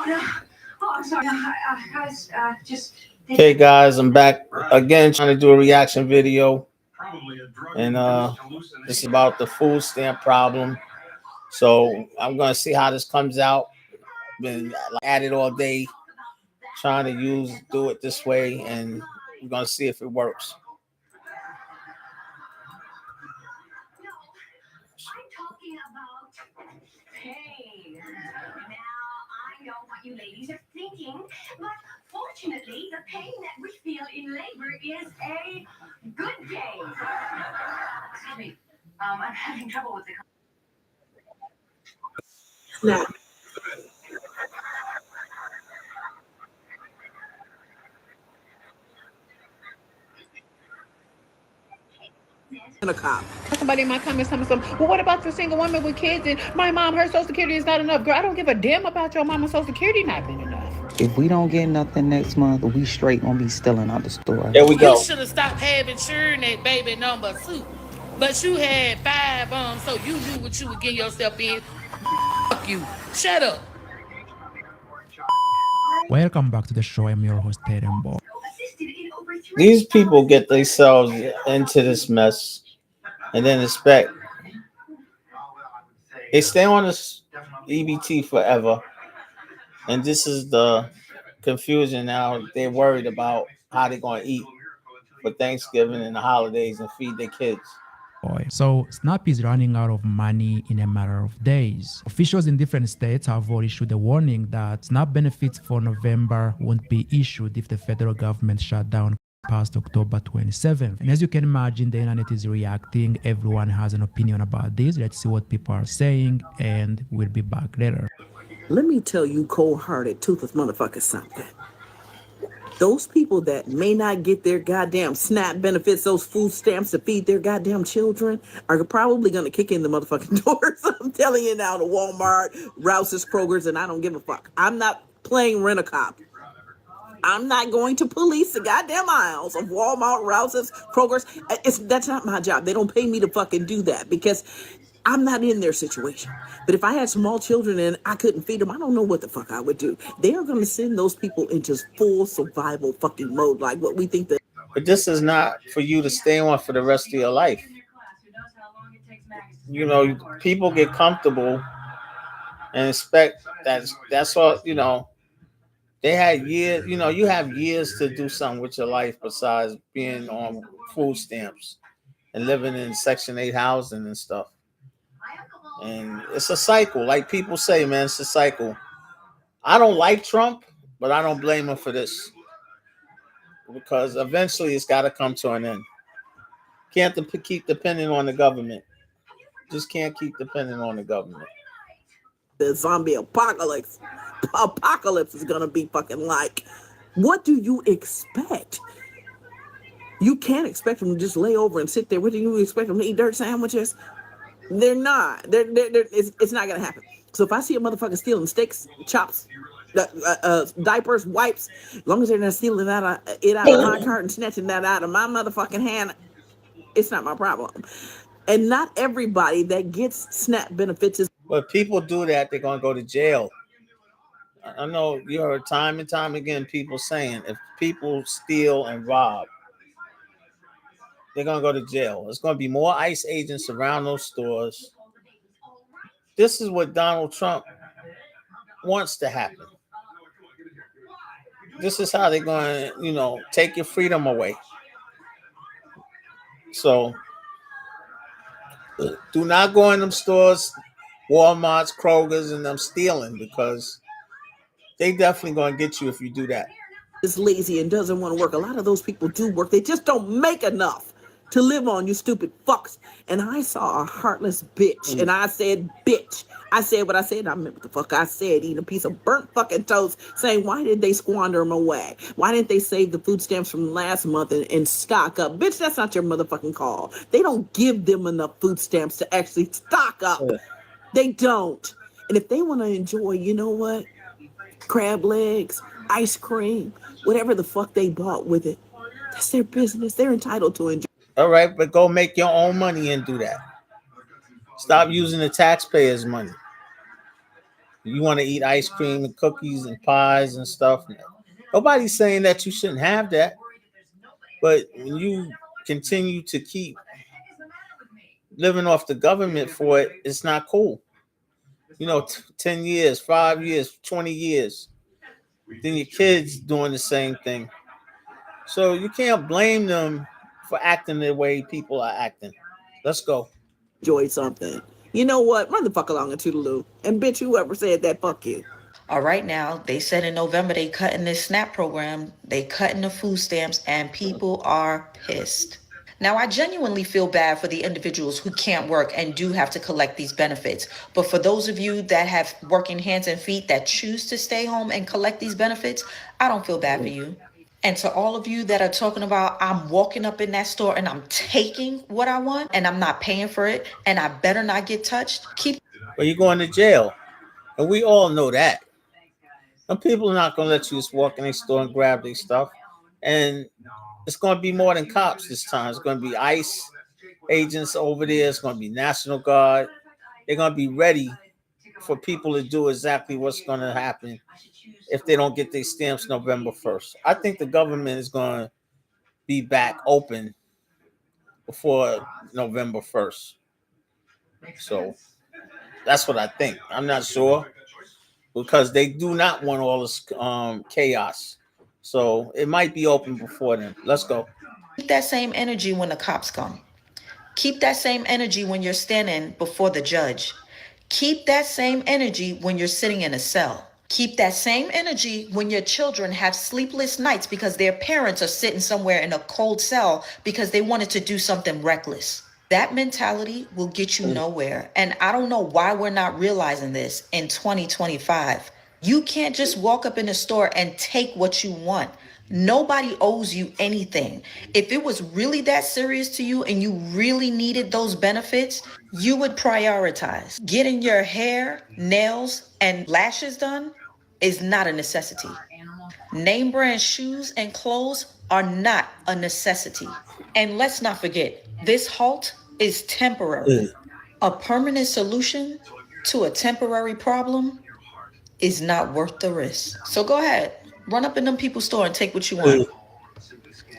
no. Oh, I'm sorry. Guys, just. Okay, guys, I'm back again trying to do a reaction video, and this is about the food stamp problem. So I'm gonna see how this comes out. Been at it all day, trying to do it this way, and we're gonna see if it works. I'm talking about pain. Now, I know what you ladies are thinking, but fortunately, the pain that we feel in labor is a good pain. Excuse me. I'm having trouble with the. Now, a cop. Somebody in my comments telling me something. Well, what about the single woman with kids? And my mom, her Social Security is not enough. Girl, I don't give a damn about your mama's Social Security not being enough. If we don't get nothing next month, we straight gonna be stealing out the store. There we go. You should have stopped having children that baby number 2. But you had 5, so you knew what you were getting yourself in. Fuck you. Shut up. Welcome back to the show. I'm your host, Tatum Ball. These people get themselves into this mess and then expect they stay on this EBT forever. And this is the confusion now. They're worried about how they're going to eat for Thanksgiving and the holidays and feed their kids. So SNAP is running out of money in a matter of days. Officials in different states have already issued a warning that SNAP benefits for November won't be issued if the federal government shut down past October 27th. And as you can imagine, the internet is reacting. Everyone has an opinion about this. Let's see what people are saying, and we'll be back later. Let me tell you cold-hearted, toothless motherfuckers something. Those people that may not get their goddamn SNAP benefits, those food stamps to feed their goddamn children, are probably going to kick in the motherfucking doors. I'm telling you now, to Walmart, Rouse's, Kroger's, and I don't give a fuck. I'm not playing rent-a-cop. I'm not going to police the goddamn aisles of Walmart, Rouse's, Kroger's. That's not my job. They don't pay me to fucking do that because I'm not in their situation. But if I had small children and I couldn't feed them, I don't know what the fuck I would do. They are going to send those people into full survival fucking mode, like what we think that. But this is not for you to stay on for the rest of your life. You know, people get comfortable and expect that's all, you know. They had years, you know, you have years to do something with your life besides being on food stamps and living in Section 8 housing and stuff. And it's a cycle. Like people say, man, it's a cycle. I don't like Trump, but I don't blame him for this. Because eventually it's got to come to an end. Can't keep depending on the government. Just can't keep depending on the government. The zombie apocalypse is gonna be fucking like, what do you expect? You can't expect them to just lay over and sit there. What do you expect them to eat? Dirt sandwiches? They're not. It's not gonna happen. So if I see a motherfucker stealing steaks, chops, diapers, wipes, as long as they're not stealing it out of my cart and snatching that out of my motherfucking hand, it's not my problem. And not everybody that gets SNAP benefits is. But people do that, they're going to go to jail. I know you heard time and time again people saying if people steal and rob, they're going to go to jail. There's going to be more ICE agents around those stores. This is what Donald Trump wants to happen. This is how they're going to, you know, take your freedom away. So do not go in them stores, Walmart's, Kroger's, and them stealing, because they definitely going to get you if you do that. Is lazy and doesn't want to work. A lot of those people do work. They just don't make enough to live on, you stupid fucks. And I saw a heartless bitch, and I said, bitch. I said what I said, and I meant what the fuck I said, eating a piece of burnt fucking toast, saying, why did they squander them away? Why didn't they save the food stamps from last month and stock up? Bitch, that's not your motherfucking call. They don't give them enough food stamps to actually stock up. They don't. And if they want to enjoy, you know what? Crab legs, ice cream, whatever the fuck they bought with it, that's their business. They're entitled to enjoy. All right, but go make your own money and do that. Stop using the taxpayers' money. You want to eat ice cream and cookies and pies and stuff. Nobody's saying that you shouldn't have that, but when you continue to keep living off the government for it, it's not cool. 10 years, 5 years, 20 years. Then your kids doing the same thing. So you can't blame them for acting the way people are acting. Let's go. Enjoy something. You know what? Run the fuck along and toodaloo. And bitch, whoever said that, fuck you. All right, now they said in November they cutting this SNAP program, they cutting the food stamps, and people are pissed. Now, I genuinely feel bad for the individuals who can't work and do have to collect these benefits. But for those of you that have working hands and feet that choose to stay home and collect these benefits, I don't feel bad for you. And to all of you that are talking about, I'm walking up in that store and I'm taking what I want and I'm not paying for it and I better not get touched, keep. Well, you're going to jail. And we all know that. Some people are not going to let you just walk in a store and grab their stuff. And it's going to be more than cops this time. It's going to be ICE agents over there. It's going to be National Guard. They're going to be ready for people to do exactly what's going to happen if they don't get their stamps November 1st. I think the government is going to be back open before November 1st. So that's what I think. I'm not sure because they do not want all this chaos. So it might be open before then. Let's go. Keep that same energy when the cops come. Keep that same energy when you're standing before the judge. Keep that same energy when you're sitting in a cell. Keep that same energy when your children have sleepless nights because their parents are sitting somewhere in a cold cell because they wanted to do something reckless. That mentality will get you nowhere. And I don't know why we're not realizing this in 2025. You can't just walk up in a store and take what you want. Nobody owes you anything. If it was really that serious to you and you really needed those benefits, you would prioritize. Getting your hair, nails, and lashes done is not a necessity. Name brand shoes and clothes are not a necessity. And let's not forget, this halt is temporary. A permanent solution to a temporary problem is not worth the risk. So go ahead, run up in them people's store and take what you want.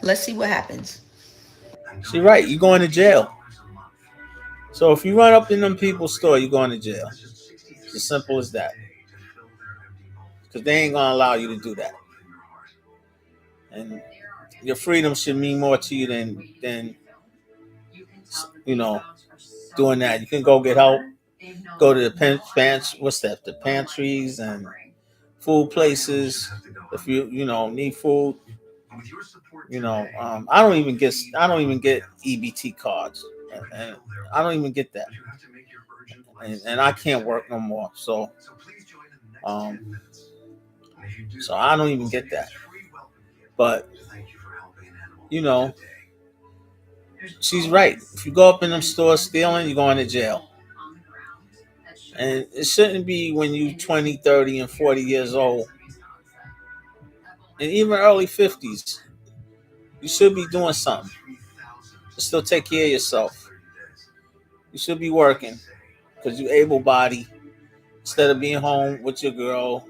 Let's see what happens. See, right, you're going to jail. So if you run up in them people's store, you're going to jail. It's as simple as that. Because they ain't going to allow you to do that. And your freedom should mean more to you than doing that. You can go get help. Go to the pantries and food places. If you need food, I don't even get EBT cards, and I don't even get that, and I can't work no more. Um, so I don't even get that. But you know, she's right. If you go up in them stores stealing, you're going to jail. And it shouldn't be when you're 20, 30, and 40 years old. And even early 50s. You should be doing something to still take care of yourself. You should be working because you're able-bodied instead of being home with your girl,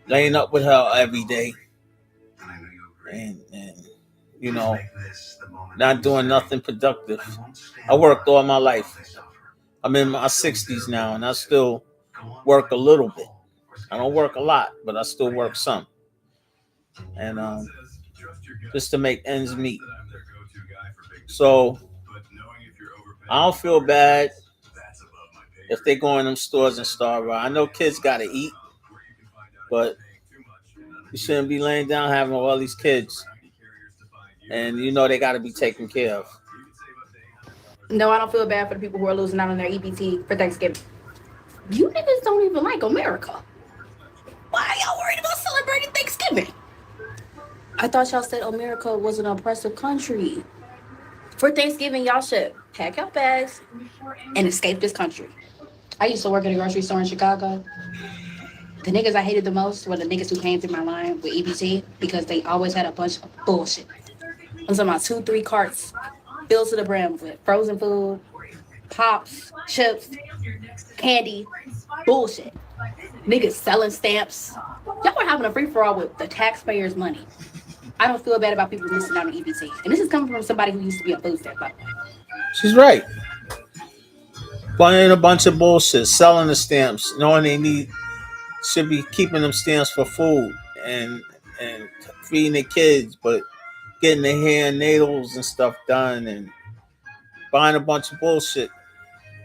laying up with her every day. And not doing nothing productive. I worked all my life. I'm in my 60s now, and I still work a little bit. I don't work a lot, but I still work some. And just to make ends meet. So I don't feel bad if they go in them stores and starve. I know kids got to eat, but you shouldn't be laying down having all these kids. And they got to be taken care of. No, I don't feel bad for the people who are losing out on their EBT for Thanksgiving. You niggas don't even like America. Why are y'all worried about celebrating Thanksgiving? I thought y'all said America was an oppressive country. For Thanksgiving, y'all should pack your bags and escape this country. I used to work at a grocery store in Chicago. The niggas I hated the most were the niggas who came through my line with EBT because they always had a bunch of bullshit. I'm talking about 2-3 carts filled to the brim with frozen food, pops, chips, candy, bullshit. Niggas selling stamps. Y'all are having a free for all with the taxpayers' money. I don't feel bad about people missing out on EBT. And this is coming from somebody who used to be a food stamp, by the way. She's right. Buying a bunch of bullshit, selling the stamps, knowing they need should be keeping them stamps for food and and feeding their kids, but getting their hair and nails and stuff done and buying a bunch of bullshit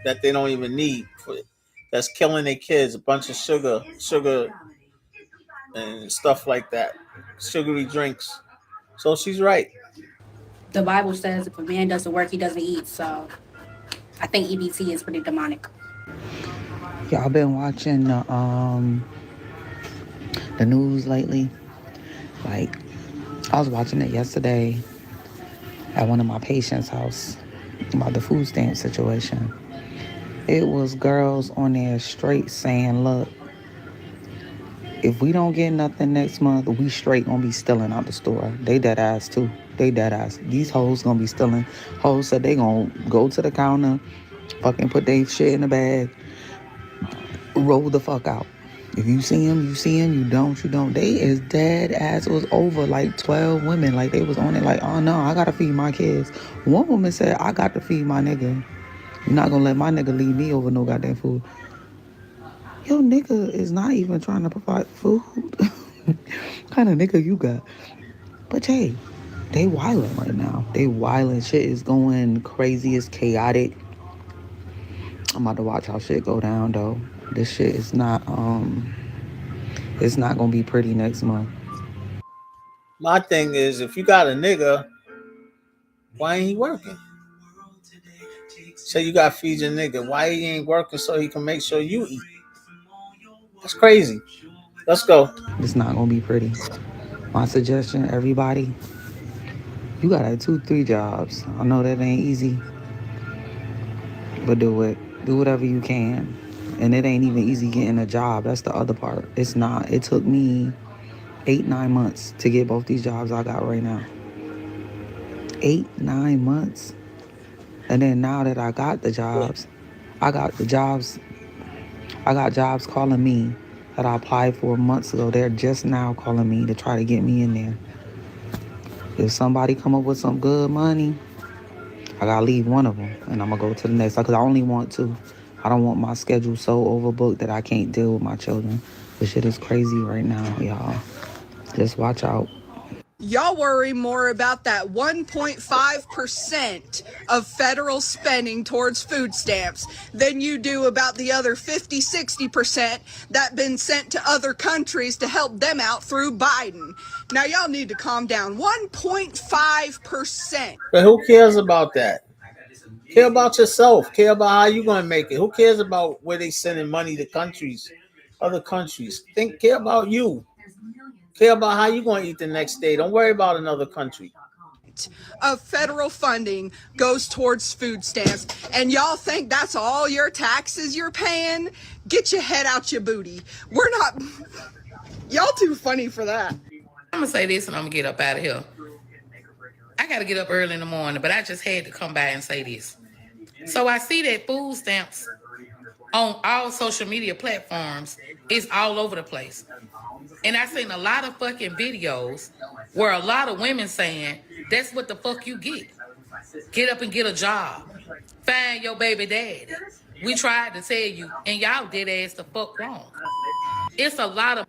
that they don't even need for that's killing their kids. A bunch of sugar and stuff like that, sugary drinks. So she's right. The Bible says if a man doesn't work, he doesn't eat. So I think EBT is pretty demonic. Y'all been watching the news lately? Like, I was watching it yesterday at one of my patients' house about the food stamp situation. It was girls on there straight saying, look, if we don't get nothing next month, we straight gonna be stealing out the store. They dead ass too. They dead ass. These hoes gonna be stealing. Hoes said they gonna go to the counter, fucking put their shit in the bag, roll the fuck out. If you see him, you see him. You don't, you don't. They is dead ass. It was over like 12 women. Like they was on it like, oh no, I gotta feed my kids. One woman said, I got to feed my nigga. You're not gonna let my nigga leave me over no goddamn food. Yo, nigga is not even trying to provide food. Kind of nigga you got? But hey, they wildin' right now. They wildin'. Shit is going crazy. It's chaotic. I'm about to watch how shit go down though. This shit is not it's not gonna be pretty next month. My thing is, if you got a nigga, why ain't he working? So you got to feed your nigga. Why he ain't working so he can make sure you eat? That's crazy. Let's go. It's not gonna be pretty. My suggestion, everybody, you got like 2, 3 jobs. I know that ain't easy, but do it. Do whatever you can. And it ain't even easy getting a job. That's the other part. It's not. It took me 8, 9 months to get both these jobs I got right now. 8, 9 months. And then now that I got the jobs, I got the jobs. I got jobs calling me that I applied for months ago. They're just now calling me to try to get me in there. If somebody come up with some good money, I gotta leave one of them and I'm gonna go to the next. Because I only want two. I don't want my schedule so overbooked that I can't deal with my children. The shit is crazy right now, y'all. Just watch out. Y'all worry more about that 1.5% of federal spending towards food stamps than you do about the other 50, 60% that been sent to other countries to help them out through Biden. Now y'all need to calm down. 1.5%. But who cares about that? Care about yourself. Care about how you gonna make it. Who cares about where they sending money to countries, other countries? Care about you. Care about how you gonna eat the next day. Don't worry about another country. Of federal funding goes towards food stamps, and y'all think that's all your taxes you're paying? Get your head out your booty. We're not. Y'all too funny for that. I'm gonna say this and I'm gonna get up out of here. I gotta get up early in the morning, but I just had to come by and say this. So I see that food stamps on all social media platforms is all over the place. And I seen a lot of fucking videos where a lot of women saying, that's what the fuck you get. Get up and get a job. Find your baby daddy. We tried to tell you, and y'all did ass the fuck wrong. It's a lot of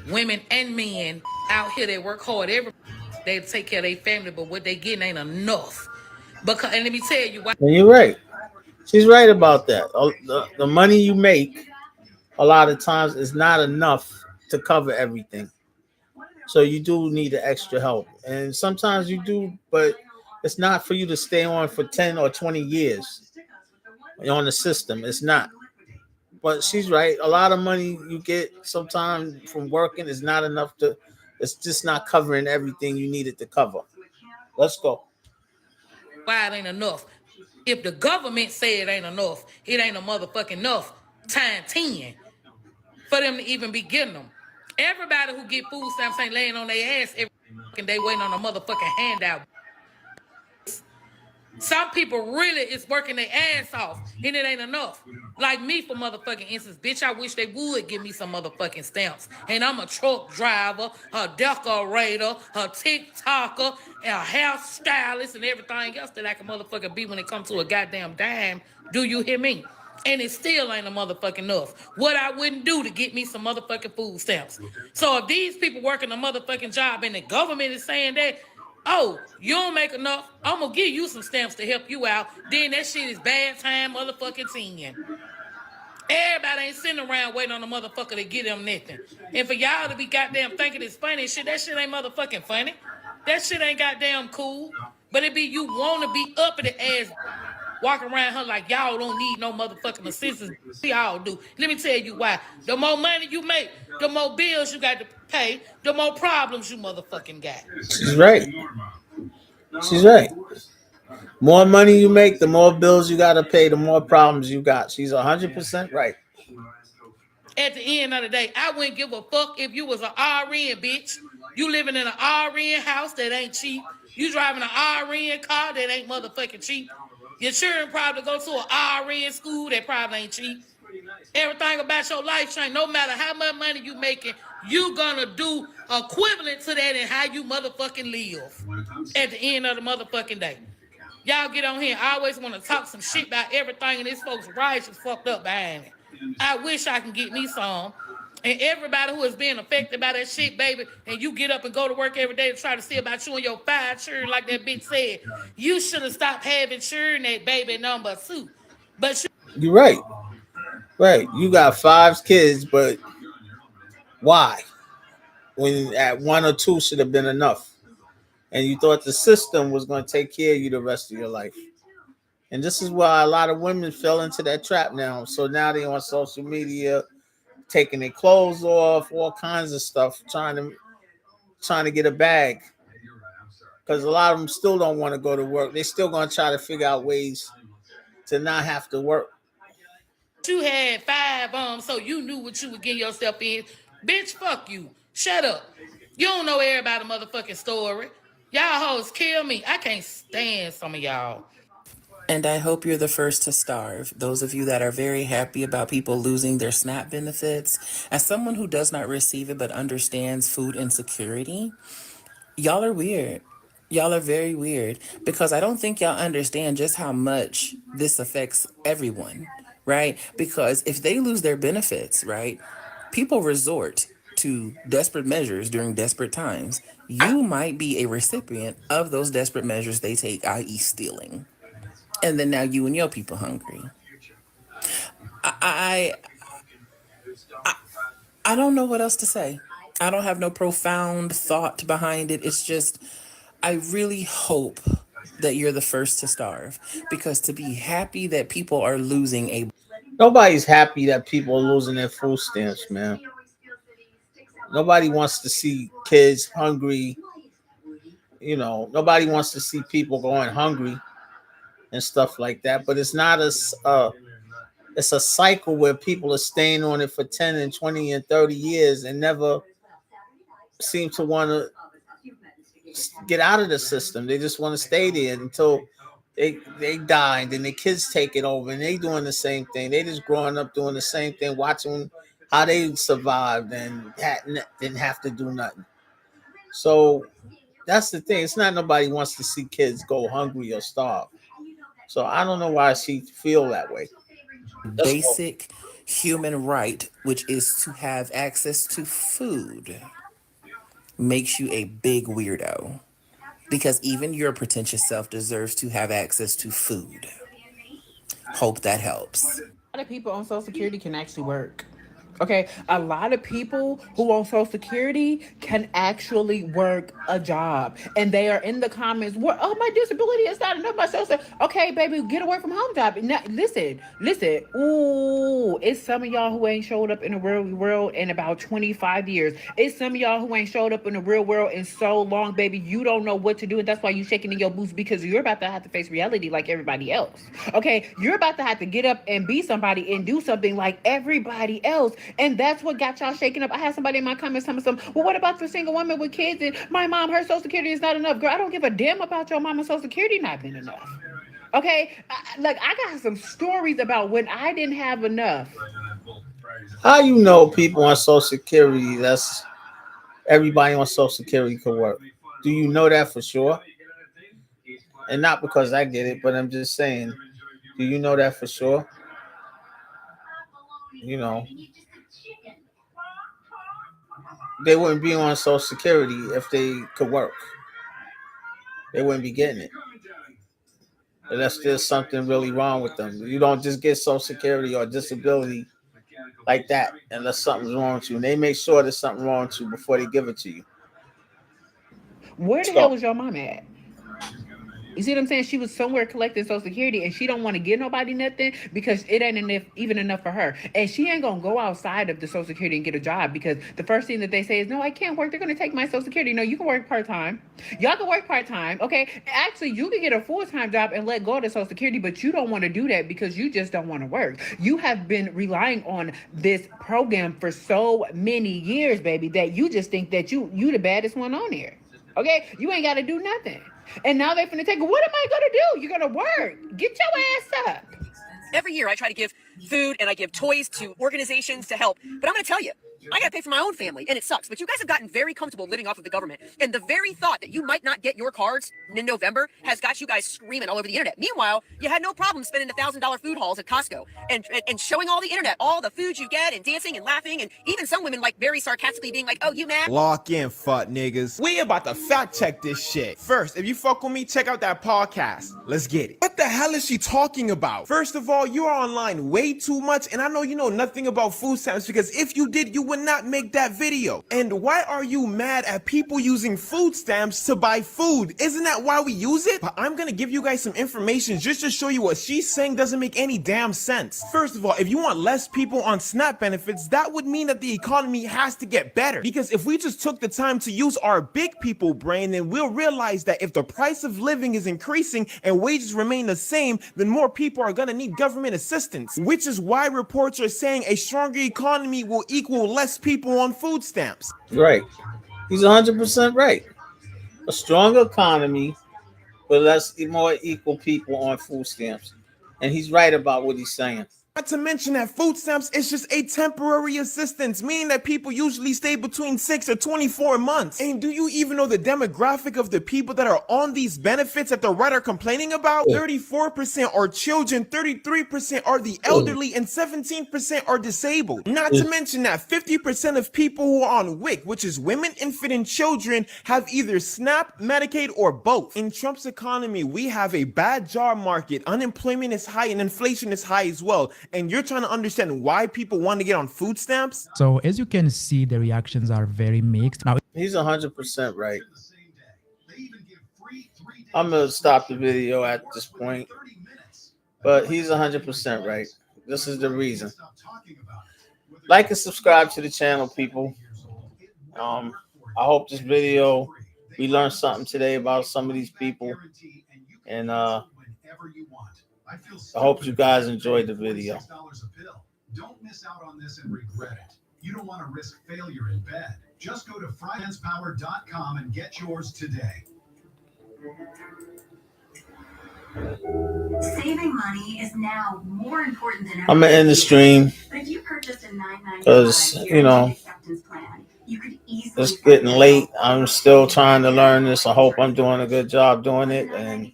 women and men out here that work hard every day to take care of their family, but what they getting ain't enough. Because, and let me tell you why. And you're right. She's right about that. The money you make a lot of times is not enough to cover everything. So you do need the extra help. And sometimes you do, but it's not for you to stay on for 10 or 20 years on the system. It's not. But she's right. A lot of money you get sometimes from working is not enough to, it's just not covering everything you needed to cover. Let's go. Why it ain't enough. If the government say it ain't enough, it ain't a motherfucking enough time 10 for them to even be getting them. Everybody who get food stamps ain't laying on their ass every fucking day waiting on a motherfucking handout. Some people really is working their ass off and it ain't enough. Like me, for motherfucking instance, bitch, I wish they would give me some motherfucking stamps. And I'm a truck driver, a decorator, a TikToker, a hairstylist, and everything else that I can motherfucking be when it comes to a goddamn dime. Do you hear me? And it still ain't a motherfucking enough. What I wouldn't do to get me some motherfucking food stamps. So if these people working a motherfucking job and the government is saying that, oh, you don't make enough, I'm gonna give you some stamps to help you out. Then that shit is bad time motherfucking 10. Everybody ain't sitting around waiting on a motherfucker to get them nothing. And for y'all to be goddamn thinking it's funny and shit, that shit ain't motherfucking funny. That shit ain't goddamn cool. But it be you wanna be up in the ass walking around her like y'all don't need no motherfucking assistance. We all do. Let me tell you why. The more money you make, the more bills you got to pay, the more problems you motherfucking got. She's right. She's right. More money you make, the more bills you got to pay, the more problems you got. She's 100% right. At the end of the day, I wouldn't give a fuck if you was an RN, bitch. You living in an RN house that ain't cheap. You driving an RN car that ain't motherfucking cheap. Your children probably go to an RN school that probably ain't cheap. Everything about your life change. No matter how much money you making, you gonna do equivalent to that in how you motherfucking live. At the end of the motherfucking day. Y'all get on here. I always want to talk some shit about everything, and this folks' rights is fucked up behind it. I wish I can get me some. And everybody who is being affected by that shit, baby, and you get up and go to work every day to try to see about you and your 5 children, like that bitch said, you should have stopped having children at baby number 2. But You're right. Right. You got 5 kids, but why? When at 1 or 2 should have been enough. And you thought the system was going to take care of you the rest of your life. And this is why a lot of women fell into that trap now. So now they on social media, taking their clothes off, all kinds of stuff, trying to get a bag. Because a lot of them still don't want to go to work. They still going to try to figure out ways to not have to work. you had 5 so you knew what you would get yourself in. Bitch, fuck you. Shut up. You don't know everybody motherfucking story. Y'all hoes kill me. I can't stand some of y'all. And I hope you're the first to starve. Those of you that are very happy about people losing their SNAP benefits. As someone who does not receive it but understands food insecurity, y'all are weird. Y'all are very weird because I don't think y'all understand just how much this affects everyone, right? Because if they lose their benefits, right, people resort to desperate measures during desperate times. You might be a recipient of those desperate measures they take, i.e., stealing. And then now you and your people hungry. I I I don't know what else to say. I don't have no profound thought behind it. It's just I really hope that you're the first to starve because to be happy that people are losing a Nobody's happy that people are losing their food stamps, man. Nobody wants to see kids hungry. Nobody wants to see people going hungry and stuff like that. But it's not it's a cycle where people are staying on it for 10 and 20 and 30 years and never seem to want to get out of the system. They just want to stay there until they die, and then the kids take it over and they doing the same thing. They just growing up doing the same thing, watching how they survived and didn't have to do nothing. So that's the thing. It's not nobody wants to see kids go hungry or starve. So I don't know why she feel that way. That's all. basic human right, which is to have access to food, makes you a big weirdo. Because even your pretentious self deserves to have access to food. Hope that helps. A lot of people on Social Security can actually work. Okay, a lot of people who on Social Security can actually work a job, and they are in the comments. What? Oh, my disability is not enough. My social. Okay, baby, get away from home job. Now, listen. Ooh, it's some of y'all who ain't showed up in the real world in about 25 years. It's some of y'all who ain't showed up in the real world in so long, baby. You don't know what to do, and that's why you shaking in your boots because you're about to have to face reality like everybody else. Okay, you're about to have to get up and be somebody and do something like everybody else. And that's what got y'all shaking up. I had somebody in my comments telling me something. Well, what about the single woman with kids? And my mom, her Social Security is not enough. Girl, I don't give a damn about your mama's Social Security not being enough. Okay, like I got some stories about when I didn't have enough. How you know people on Social Security? That's everybody on Social Security could work. Do you know that for sure? And not because I get it, but I'm just saying. Do you know that for sure? You know, they wouldn't be on Social Security if they could work. They wouldn't be getting it. Unless there's something really wrong with them. You don't just get Social Security or disability like that unless something's wrong with you. And they make sure there's something wrong with you before they give it to you. Where the hell So was your mom at? You see what I'm saying? She was somewhere collecting Social Security, and she don't want to give nobody nothing because it ain't enough, even enough for her. And she ain't gonna go outside of the Social Security and get a job because the first thing that they say is, "No, I can't work. They're gonna take my Social Security." No, you can work part time. Y'all can work part time. Okay, actually, you can get a full time job and let go of the Social Security, but you don't want to do that because you just don't want to work. You have been relying on this program for so many years, baby, that you just think that you the baddest one on there. Okay, you ain't got to do nothing. And now they're finna take. What am I gonna do? You're gonna work. Get your ass up. Every year I try to give food and I give toys to organizations to help. But I'm going to tell you, I got to pay for my own family and it sucks. But you guys have gotten very comfortable living off of the government. And the very thought that you might not get your cards in November has got you guys screaming all over the internet. Meanwhile, you had no problem spending $1,000 food hauls at Costco and showing all the internet, all the food you get and dancing and laughing. And even some women like very sarcastically being like, "Oh, you mad?" Lock in, fuck niggas. We about to fact check this shit. First, if you fuck with me, check out that podcast. Let's get it. What the hell is she talking about? First of all, you are online way too much, and I know you know nothing about food stamps because if you did, you would not make that video. And why are you mad at people using food stamps to buy food? Isn't that why we use it? But I'm gonna give you guys some information just to show you what she's saying doesn't make any damn sense. First of all, if you want less people on SNAP benefits, that would mean that the economy has to get better. Because if we just took the time to use our big people brain, then we'll realize that if the price of living is increasing and wages remain the same, then more people are gonna need government assistance. Which is why reports are saying a stronger economy will equal less people on food stamps. right, he's 100% right. A strong economy with less more equal people on food stamps, and he's right about what he's saying. Not to mention that food stamps is just a temporary assistance, meaning that people usually stay between 6 or 24 months. And do you even know the demographic of the people that are on these benefits that the right are complaining about? 34% are children, 33% are the elderly, and 17% are disabled. Not to mention that 50% of people who are on WIC, which is women, infant, and children, have either SNAP, Medicaid, or both. In Trump's economy, we have a bad job market, unemployment is high, and inflation is high as well. And you're trying to understand why people want to get on food stamps? So as you can see, the reactions are very mixed. Now, He's 100% right. I'm gonna stop the video at this point, but he's 100% right. This is the reason. Like and subscribe to the channel, people. I hope this video we learned something today about some of these people, and I hope you guys enjoyed the video. Don't miss out on this and regret it. You don't want to risk failure in bed. Just go to financepower.com and get yours today. Saving money is now more important than ever. I'm gonna end the stream But if you purchased a because acceptance plan, you could easily it's getting late. I'm still trying to learn this. I hope I'm doing a good job doing it, and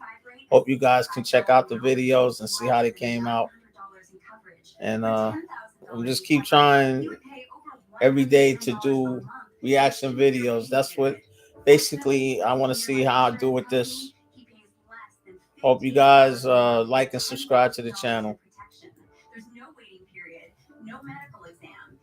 hope you guys can check out the videos and see how they came out. And I'm just keep trying every day to do reaction videos. That's what basically I want to see how I do with this. Hope you guys like and subscribe to the channel. There's no waiting period, no medical exam.